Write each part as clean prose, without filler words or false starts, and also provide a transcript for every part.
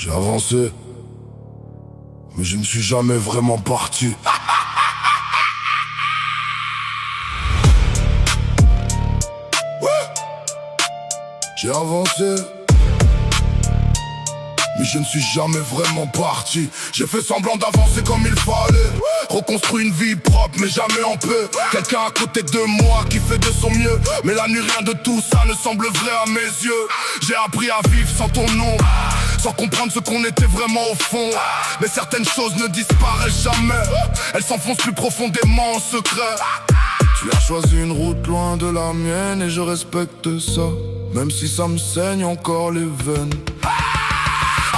J'ai avancé, mais je ne suis jamais vraiment parti. J'ai avancé, mais je ne suis jamais vraiment parti. J'ai fait semblant d'avancer comme il fallait, reconstruit une vie propre mais jamais en paix. Quelqu'un à côté de moi qui fait de son mieux, mais la nuit rien de tout ça ne semble vrai à mes yeux. J'ai appris à vivre sans ton nom, sans comprendre ce qu'on était vraiment au fond. Mais certaines choses ne disparaissent jamais, elles s'enfoncent plus profondément en secret. Tu as choisi une route loin de la mienne et je respecte ça, même si ça me saigne encore les veines.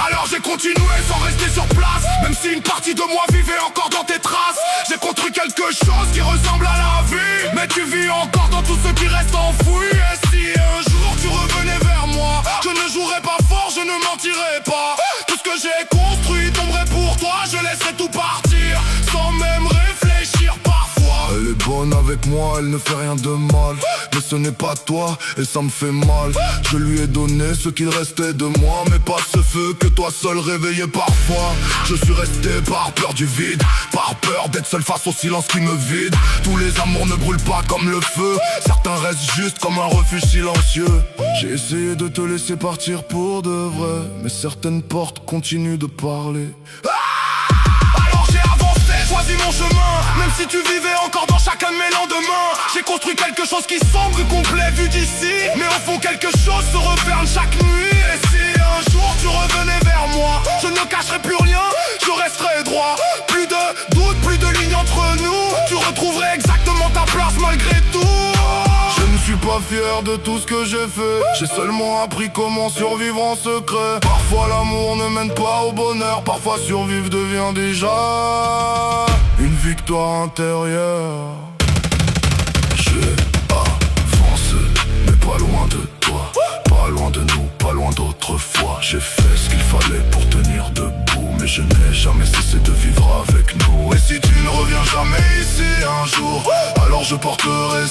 Alors j'ai continué sans rester sur place, même si une partie de moi vivait encore dans tes traces. J'ai construit quelque chose qui ressemble à la vie, mais tu vis encore dans tout ce qui reste enfoui. Et si un jour tu revenais vers moi, je ne jouerais pas fort, je ne mentirais pas. Tout ce que j'ai construit tomberait pour toi, je laisserais tout partir sans même réfléchir parfois. Elle est bonne avec moi, elle ne fait rien de mal, mais ce n'est pas toi et ça me fait mal. Je lui ai donné ce qu'il restait de moi, mais pas ce feu que toi seul réveillais parfois. Je suis resté par peur du vide, par peur d'être seul face au silence qui me vide. Tous les amours ne brûlent pas comme le feu, certains restent juste comme un refuge silencieux. J'ai essayé de te laisser partir pour de vrai, mais certaines portes continuent de parler. Alors j'ai avancé, choisi mon chemin, même si tu vivais encore dans chacun de mes lendemains. J'ai construit quelque chose qui semble complet vu d'ici, mais au fond quelque chose se referme chaque nuit. Et si un jour tu revenais vers moi, je ne cacherai plus rien, je resterai droit. Plus de doute, plus de lignes entre nous, tu retrouverais exactement ta place malgré tout. Je ne suis pas fier de tout ce que j'ai fait, j'ai seulement appris comment survivre en secret. Parfois l'amour ne mène pas au bonheur, parfois survivre devient déjà une victoire intérieure. J'ai avancé, mais pas loin de toi, pas loin de nous, pas loin d'autrefois. J'ai fait ce qu'il fallait pour tenir debout, mais je n'ai jamais cessé de vivre avec nous. Et si tu ne reviens jamais ici un jour, alors je porterai